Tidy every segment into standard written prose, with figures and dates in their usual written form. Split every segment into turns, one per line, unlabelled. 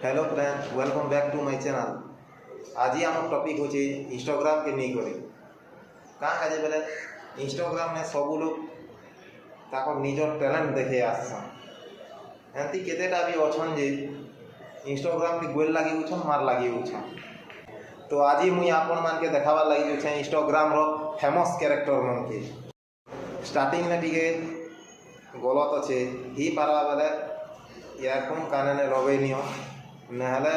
Hello friends, welcome back to my channel. आज आम topic होचे इंस्टाग्राम के नहीं करे क्या कहे बोले इंस्टाग्राम में सब लोग ताको निजर टैलेंट देखे आसान एमती केतेटा भी अच्छन जे इंस्टाग्राम के गोल लगी उछन मार लगी उछन। तो आज मुई आपन मान के देखावा लगी छे इंस्टाग्राम रो फेमस कैरेक्टर मन के स्टार्टिंग में टिके गलत अच्छे ही पारा बेले इयरफोन काने ने लगे नियो नहले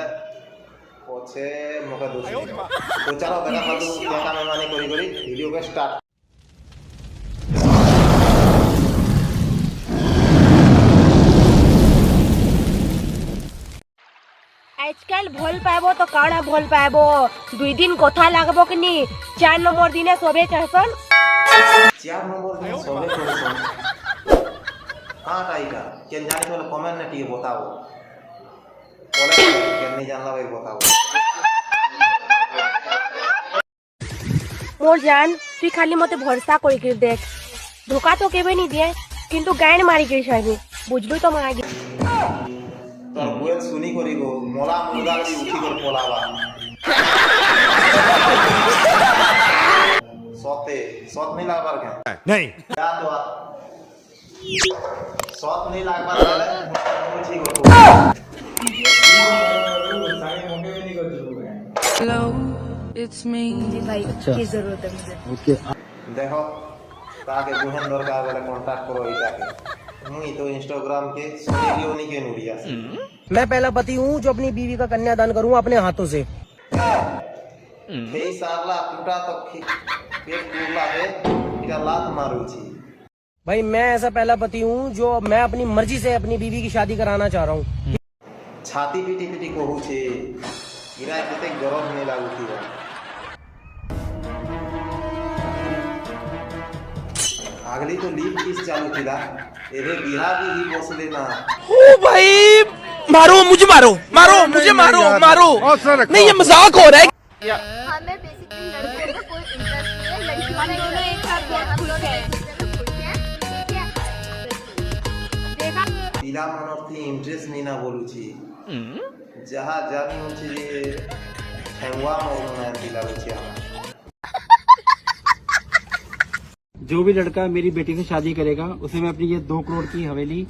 पछे मुखे दोष तो चलो देखा खादू क्या काम माने करी वीडियो के स्टार्ट।
आजकल भल पाबो तो काना भल पाबो 2 दिन कथा लागबो कि नी 4 नंबर दिने सबे कहसन
4 नंबर दिन सबे कहसन हां टाइका केन जानि तो कमेंट ने टिके बताओ बोले केन नहीं जानला भाई बताओ
मोर जान तू खाली मते भरोसा करि के देख धोखा तो केबे नी दिए किंतु गायन मारी के छाबे बुझलु तो मागे
तोर बुएल सुनी करी गो मोला मुदाली उठी कर पोलावा सत नहीं लागबार के
नहीं
या तो सत नहीं लागबार वाले ठीक हो
Hello, it's me.
जी भाई की जरूरत है मुझे
ओके
देखो ताके बुहन दरकार वाले कांटेक्ट करो इटा के मुई तो इंस्टाग्राम के सोनियो नहीं के नुरिया से
मैं पहला पति हूँ जो अपनी बीवी का कन्यादान करूँ अपने हाथों से।
हे सारला टूटा तो पेट टूटला है इटा लात मारू छी
भाई मैं ऐसा पहला पति हूँ जो मैं अपनी मर्जी से अपनी बीवी की शादी कराना चाह रहा हूँ।
छाती पीटी पीटी कहू छे इना केते गरम नहीं लागू थी अगली तो लीप किस चालू थिला एरे बिहार ही बसले ना
ओ भाई मारो मुझे मारो मुझे मारो नहीं ये मजाक हो रहा है।
हमें बेसिकली लड़कों में कोई इंटरेस्ट नहीं है, लड़कियों में दोनों एक साथ बहुत खुश है। देखा
पिला मनर थी इंटरेस्ट नहीं ना बोलू छी जहाँ जानी हो छी जे ठेंगवा मोर ना दिला छी हम
जो भी लड़का मेरी बेटी से शादी करेगा उसे मैं अपनी ये 2 करोड़ की हवेली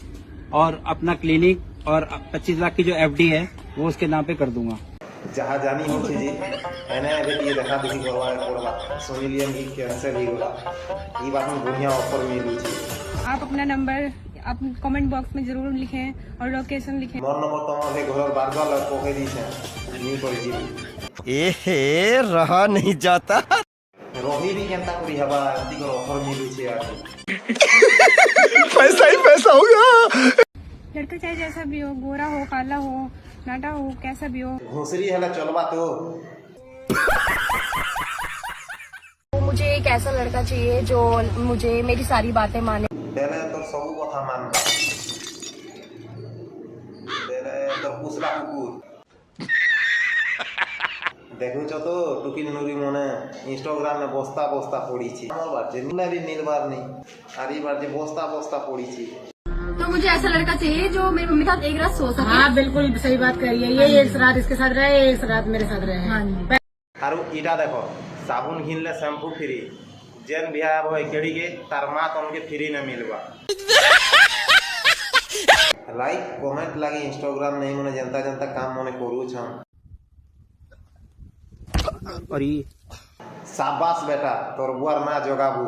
और अपना क्लिनिक और 25 लाख की जो एफडी है वो उसके नाम पे कर दूंगा।
जहाँ जानी हो छी जी मैंने बेटी ये देखा देखी करवा पड़वा सोनी लियन की कैंसर ही होला ये बात में बढ़िया ऑफर मिली छी।
आप अपना नंबर आप कमेंट बॉक्स में जरूर लिखें और लोकेशन लिखें।
मोर नंबर तो हमारे घर बारगा लग पोके दी छे नी पर जी
ए रहा नहीं जाता
रोही भी केनता करी हवा अति को ऑफर मिली छे यार
पैसा ही पैसा होगा।
लड़का चाहे जैसा भी हो, गोरा हो, काला हो, नाटा हो, कैसा भी हो।
घुसरी हला चलवा तो
मुझे एक ऐसा लड़का चाहिए जो मुझे मेरी सारी बातें माने।
पहले तो सब कथा मान पहले तो पुसला कुकुर देखो तो टुकिन नुरी मने इंस्टाग्राम में बस्ता पड़ी छी हमर बात जे मिला भी मिलबार नहीं आरी बार जे बस्ता पड़ी छी।
तो मुझे ऐसा लड़का चाहिए जो मेरी मम्मी के साथ एक रात सो सके।
हाँ बिल्कुल सही बात करिए, ये एक रात इसके साथ रहे, एक रात मेरे साथ रहे। हाँ
आरो इटा देखो साबुन घिनले शैम्पू फ्री जेन बियाह होय केड़ी के तार मां तुमके फ्री न मिलबा। लाइक कमेंट लागे इंस्टाग्राम नहीं मने जनता काम मने करू छम
और ये
शाबाश बेटा तोर बुआर ना जोगाबू।